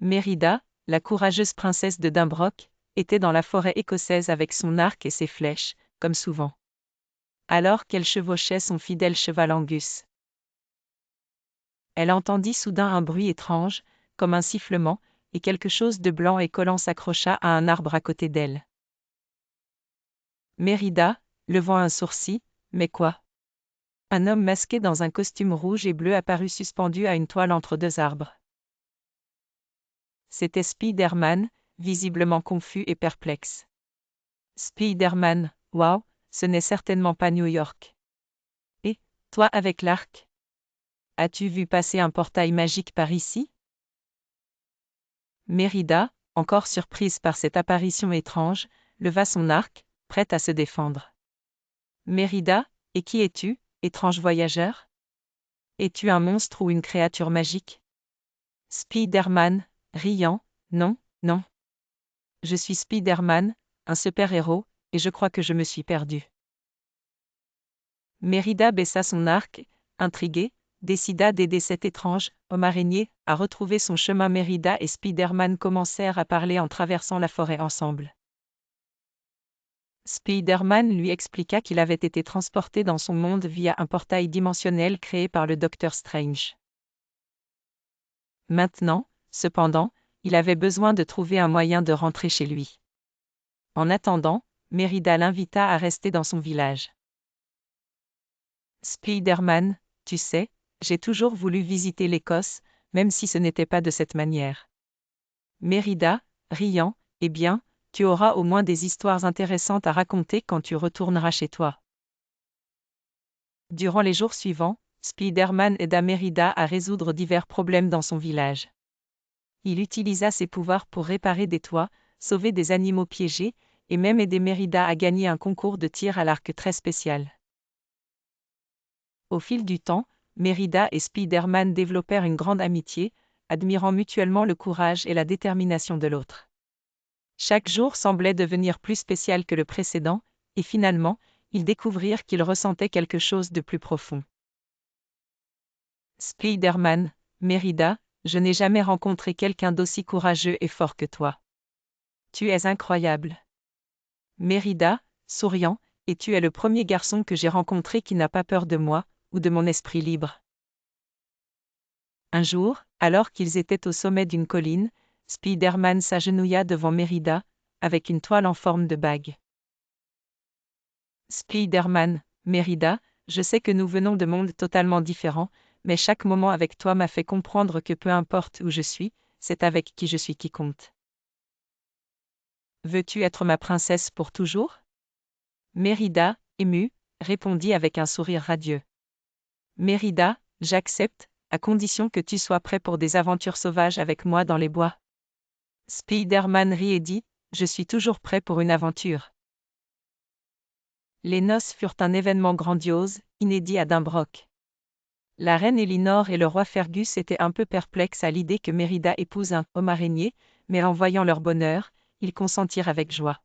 Mérida, la courageuse princesse de Dimbrock, était dans la forêt écossaise avec son arc et ses flèches, comme souvent. Alors qu'elle chevauchait son fidèle cheval Angus, elle entendit soudain un bruit étrange, comme un sifflement, et quelque chose de blanc et collant s'accrocha à un arbre à côté d'elle. Mérida, levant un sourcil, mais quoi? Un homme masqué dans un costume rouge et bleu apparut suspendu à une toile entre deux arbres. C'était Spider-Man, visiblement confus et perplexe. Spider-Man, waouh, ce n'est certainement pas New York. Et, toi avec l'arc? As-tu vu passer un portail magique par ici? Mérida, encore surprise par cette apparition étrange, leva son arc, prête à se défendre. Mérida, et qui es-tu, étrange voyageur? Es-tu un monstre ou une créature magique? Spider-Man, riant, non, non. Je suis Spider-Man, un super-héros, et je crois que je me suis perdu. Mérida baissa son arc, intrigué, décida d'aider cet étrange homme araignée à retrouver son chemin. Mérida et Spider-Man commencèrent à parler en traversant la forêt ensemble. Spider-Man lui expliqua qu'il avait été transporté dans son monde via un portail dimensionnel créé par le Docteur Strange. Maintenant, cependant, il avait besoin de trouver un moyen de rentrer chez lui. En attendant, Mérida l'invita à rester dans son village. Spider-Man, tu sais, j'ai toujours voulu visiter l'Écosse, même si ce n'était pas de cette manière. Mérida, riant, eh bien, tu auras au moins des histoires intéressantes à raconter quand tu retourneras chez toi. Durant les jours suivants, Spider-Man aida Mérida à résoudre divers problèmes dans son village. Il utilisa ses pouvoirs pour réparer des toits, sauver des animaux piégés, et même aider Mérida à gagner un concours de tir à l'arc très spécial. Au fil du temps, Mérida et Spider-Man développèrent une grande amitié, admirant mutuellement le courage et la détermination de l'autre. Chaque jour semblait devenir plus spécial que le précédent, et finalement, ils découvrirent qu'ils ressentaient quelque chose de plus profond. Spider-Man, Mérida, je n'ai jamais rencontré quelqu'un d'aussi courageux et fort que toi. Tu es incroyable. Mérida, souriant, et tu es le premier garçon que j'ai rencontré qui n'a pas peur de moi, ou de mon esprit libre. Un jour, alors qu'ils étaient au sommet d'une colline, Spider-Man s'agenouilla devant Mérida, avec une toile en forme de bague. Spider-Man, Mérida, je sais que nous venons de mondes totalement différents, mais chaque moment avec toi m'a fait comprendre que peu importe où je suis, c'est avec qui je suis qui compte. Veux-tu être ma princesse pour toujours? Mérida, émue, répondit avec un sourire radieux. Mérida, j'accepte, à condition que tu sois prêt pour des aventures sauvages avec moi dans les bois. Spider-Man rit et dit, je suis toujours prêt pour une aventure. Les noces furent un événement grandiose, inédit à Dimbrock. La reine Elinor et le roi Fergus étaient un peu perplexes à l'idée que Mérida épouse un homme araignée, mais en voyant leur bonheur, ils consentirent avec joie.